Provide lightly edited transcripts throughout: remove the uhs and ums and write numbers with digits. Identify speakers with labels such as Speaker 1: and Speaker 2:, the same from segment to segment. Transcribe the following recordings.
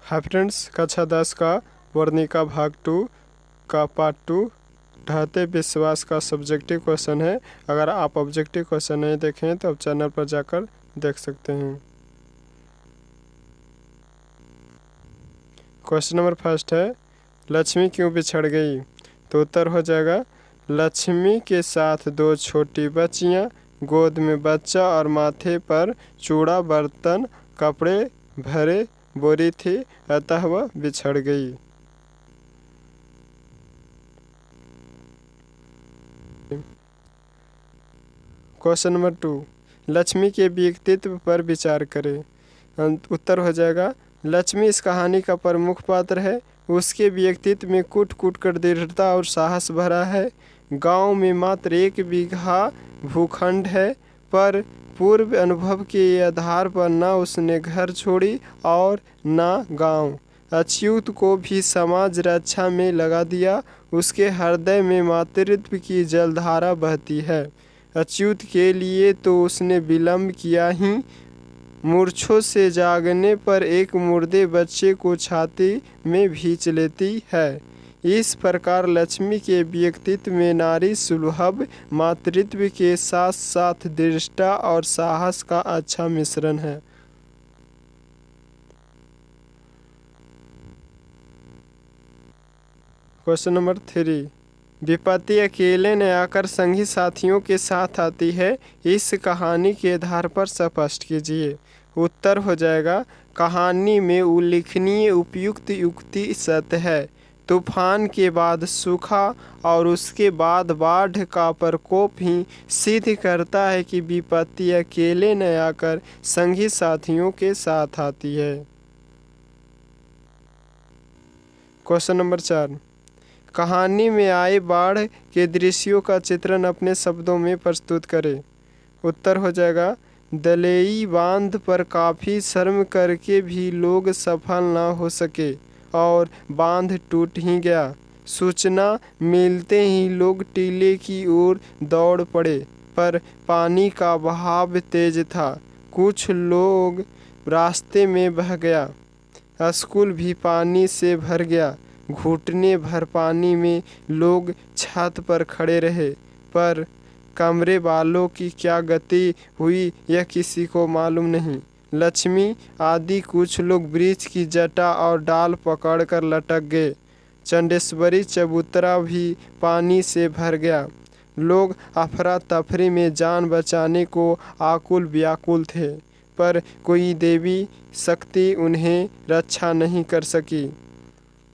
Speaker 1: Hi friends, कक्षा 10 का वर्णिका भाग 2 का पार्ट 2 ढहते विश्वास का सब्जेक्टिव क्वेश्चन है। अगर आप ऑब्जेक्टिव क्वेश्चन नहीं देखें तो आप चैनल पर जाकर देख सकते हैं। क्वेश्चन नंबर फर्स्ट है, लक्ष्मी क्यों बिछड़ गई? तो उत्तर हो जाएगा, लक्ष्मी के साथ 2 छोटी बच्चियां, गोद में बच्चा और माथे पर चूड़ा, बर्तन, कपड़े भरे बोरी थी, अतः वह बिछड़ गई। क्वेश्चन नंबर 2, लक्ष्मी के व्यक्तित्व पर विचार करें। उत्तर हो जाएगा, लक्ष्मी इस कहानी का प्रमुख पात्र है। उसके व्यक्तित्व में कूट कूट कर दृढ़ता और साहस भरा है। गांव में मात्र 1 बीघा भूखंड है, पर पूर्व अनुभव के आधार पर न उसने घर छोड़ी और न गांव। अच्युत को भी समाज रक्षा में लगा दिया। उसके हृदय में मातृत्व की जलधारा बहती है। अच्युत के लिए तो उसने विलंब किया ही। मूर्छों से जागने पर एक मुर्दे बच्चे को छाती में भींच लेती है। इस प्रकार लक्ष्मी के व्यक्तित्व में नारी सुलभ मातृत्व के साथ साथ दृढ़ता और साहस का अच्छा मिश्रण है। क्वेश्चन नंबर 3, विपत्ति अकेले न आकर संगी साथियों के साथ आती है, इस कहानी के आधार पर स्पष्ट कीजिए। उत्तर हो जाएगा, कहानी में उल्लेखनीय उपयुक्त युक्ति सत्य है। तूफान के बाद सूखा और उसके बाद बाढ़ का प्रकोप ही सिद्ध करता है कि विपत्ति अकेले न आकर संगी साथियों के साथ आती है। क्वेश्चन नंबर 4, कहानी में आए बाढ़ के दृश्यों का चित्रण अपने शब्दों में प्रस्तुत करें। उत्तर हो जाएगा, दलेई बांध पर काफ़ी श्रम करके भी लोग सफल न हो सके और बांध टूट ही गया। सूचना मिलते ही लोग टीले की ओर दौड़ पड़े, पर पानी का बहाव तेज था। कुछ लोग रास्ते में बह गया। स्कूल भी पानी से भर गया। घुटने भर पानी में लोग छत पर खड़े रहे, पर कमरे वालों की क्या गति हुई यह किसी को मालूम नहीं। लक्ष्मी आदि कुछ लोग वृक्ष की जटा और डाल पकड़कर लटक गए। चंडेश्वरी चबूतरा भी पानी से भर गया। लोग अफरा तफरी में जान बचाने को आकुल व्याकुल थे, पर कोई देवी शक्ति उन्हें रक्षा नहीं कर सकी।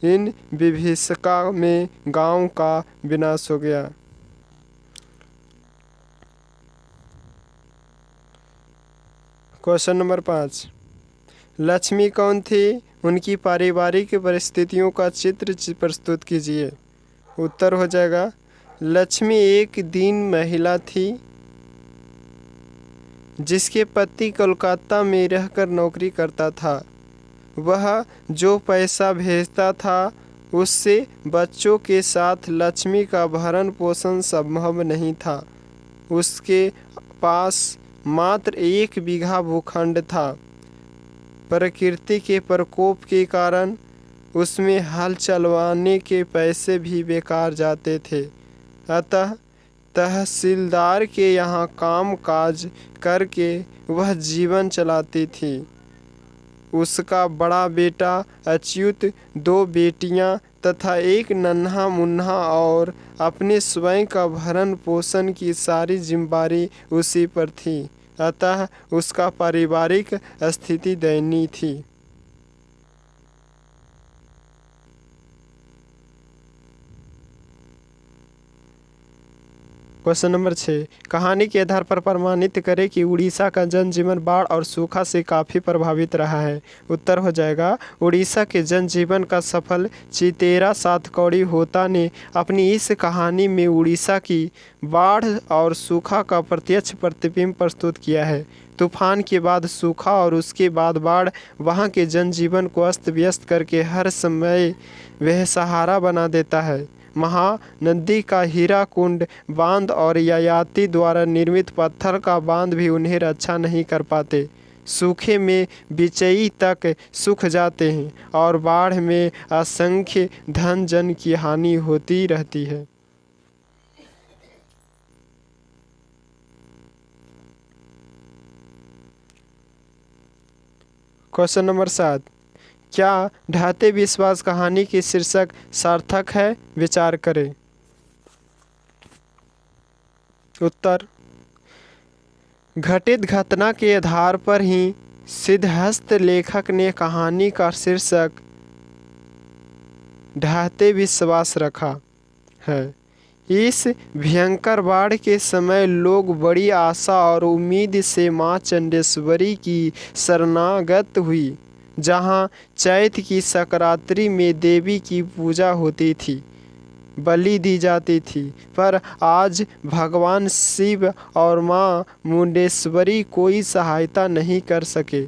Speaker 1: इन विभीषिका में गांव का विनाश हो गया। क्वेश्चन नंबर 5, लक्ष्मी कौन थी? उनकी पारिवारिक परिस्थितियों का चित्र प्रस्तुत कीजिए। उत्तर हो जाएगा, लक्ष्मी एक दीन महिला थी जिसके पति कोलकाता में रहकर नौकरी करता था। वह जो पैसा भेजता था उससे बच्चों के साथ लक्ष्मी का भरण पोषण संभव नहीं था। उसके पास मात्र 1 बीघा भूखंड था। प्रकृति के प्रकोप के कारण उसमें हल चलवाने के पैसे भी बेकार जाते थे, अतः तहसीलदार के यहाँ काम काज करके वह जीवन चलाती थी। उसका बड़ा बेटा अच्युत, 2 बेटियां तथा एक नन्हा मुन्ना और अपने स्वयं का भरण पोषण की सारी जिम्मेदारी उसी पर थी, अतः उसका पारिवारिक स्थिति दयनीय थी। क्वेश्चन नंबर 6, कहानी के आधार पर प्रमाणित करें कि उड़ीसा का जनजीवन बाढ़ और सूखा से काफ़ी प्रभावित रहा है। उत्तर हो जाएगा, उड़ीसा के जनजीवन का सफल चितेरा सातकौड़ी होता ने अपनी इस कहानी में उड़ीसा की बाढ़ और सूखा का प्रत्यक्ष प्रतिबिंब प्रस्तुत किया है। तूफान के बाद सूखा और उसके बाद बाढ़ वहाँ के जनजीवन को अस्त व्यस्त करके हर समय वह सहारा बना देता है। महानदी का हीराकुंड बांध और ययाति द्वारा निर्मित पत्थर का बांध भी उन्हें रक्षा नहीं कर पाते। सूखे में बिचई तक सूख जाते हैं और बाढ़ में असंख्य धन जन की हानि होती रहती है। क्वेश्चन नंबर 7, क्या ढाते विश्वास कहानी की शीर्षक सार्थक है? विचार करें। उत्तर, घटित घटना के आधार पर ही सिद्धहस्त लेखक ने कहानी का शीर्षक ढाते विश्वास रखा है। इस भयंकर बाढ़ के समय लोग बड़ी आशा और उम्मीद से मां चंडेश्वरी की शरणागत हुई। जहां चैत की संक्रांति में देवी की पूजा होती थी, बलि दी जाती थी, पर आज भगवान शिव और मां मुंडेश्वरी कोई सहायता नहीं कर सके।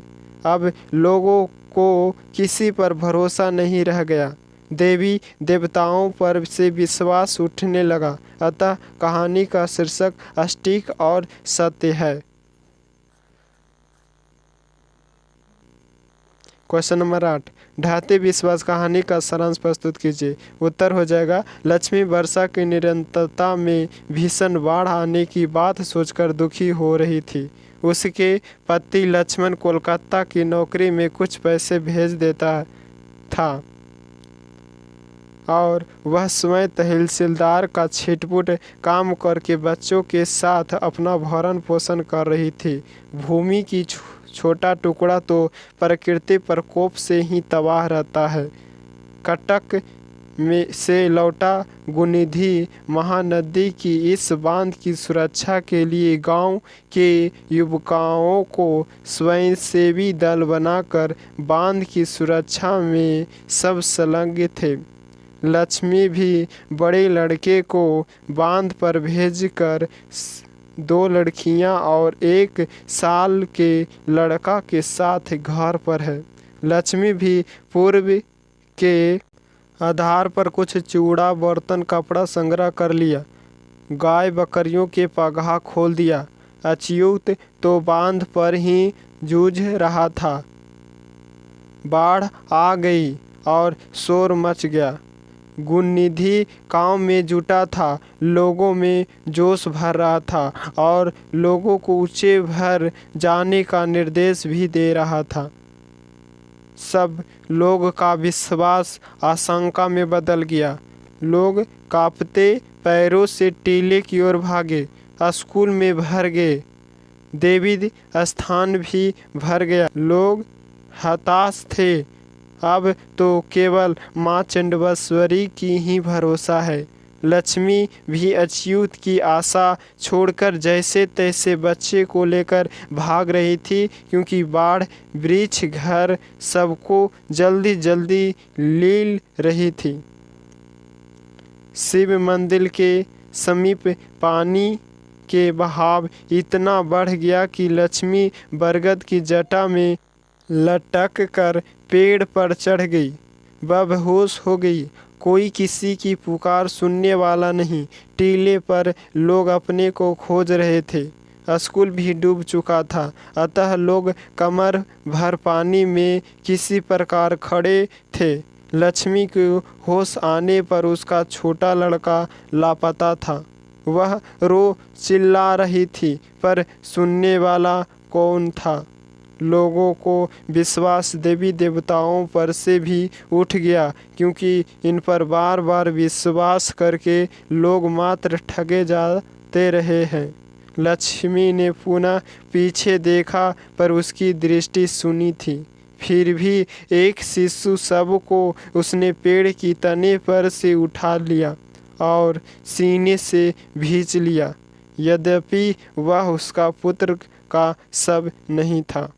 Speaker 1: अब लोगों को किसी पर भरोसा नहीं रह गया। देवी देवताओं पर से विश्वास उठने लगा। अतः कहानी का शीर्षक सटीक और सत्य है। क्वेश्चन नंबर 8, ढाते विश्वास कहानी का सारांश प्रस्तुत कीजिए। उत्तर हो जाएगा, लक्ष्मी वर्षा की निरंतरता में भीषण बाढ़ आने की बात सोचकर दुखी हो रही थी। उसके पति लक्ष्मण कोलकाता की नौकरी में कुछ पैसे भेज देता था और वह स्वयं तहसीलदार का छिटपुट काम करके बच्चों के साथ अपना भरण पोषण कर रही थी। भूमि की छोटा टुकड़ा तो प्रकृति प्रकोप से ही तबाह रहता है। कटक में से लौटा गुनिधि महानदी की इस बांध की सुरक्षा के लिए गांव के युवकों को स्वयंसेवी दल बनाकर बांध की सुरक्षा में सब संलग्न थे। लक्ष्मी भी बड़े लड़के को बांध पर भेजकर 2 लड़कियां और 1 साल के लड़का के साथ घर पर है। लक्ष्मी भी पूर्व के आधार पर कुछ चूड़ा बर्तन कपड़ा संग्रह कर लिया। गाय बकरियों के पगाह खोल दिया। अच्युत तो बांध पर ही जूझ रहा था। बाढ़ आ गई और शोर मच गया। गुणनिधि काम में जुटा था। लोगों में जोश भर रहा था और लोगों को ऊंचे भर जाने का निर्देश भी दे रहा था। सब लोग का विश्वास आशंका में बदल गया। लोग कांपते पैरों से टीले की ओर भागे। स्कूल में भर गए। देवी स्थान भी भर गया। लोग हताश थे। अब तो केवल मां चंडेश्वरी की ही भरोसा है। लक्ष्मी भी अच्युत की आशा छोड़कर जैसे तैसे बच्चे को लेकर भाग रही थी, क्योंकि बाढ़ वृक्ष घर सबको जल्दी जल्दी ले रही थी। शिव मंदिर के समीप पानी के बहाव इतना बढ़ गया कि लक्ष्मी बरगद की जटा में लटक कर पेड़ पर चढ़ गई। वह बेहोश हो गई। कोई किसी की पुकार सुनने वाला नहीं। टीले पर लोग अपने को खोज रहे थे। स्कूल भी डूब चुका था। अतः लोग कमर भर पानी में किसी प्रकार खड़े थे। लक्ष्मी को होश आने पर उसका छोटा लड़का लापता था। वह रो चिल्ला रही थी, पर सुनने वाला कौन था? लोगों को विश्वास देवी देवताओं पर से भी उठ गया, क्योंकि इन पर बार बार विश्वास करके लोग मात्र ठगे जाते रहे हैं। लक्ष्मी ने पुनः पीछे देखा, पर उसकी दृष्टि सुनी थी। फिर भी एक शिशु शव को उसने पेड़ की तने पर से उठा लिया और सीने से भींच लिया। यद्यपि वह उसका पुत्र का शव नहीं था।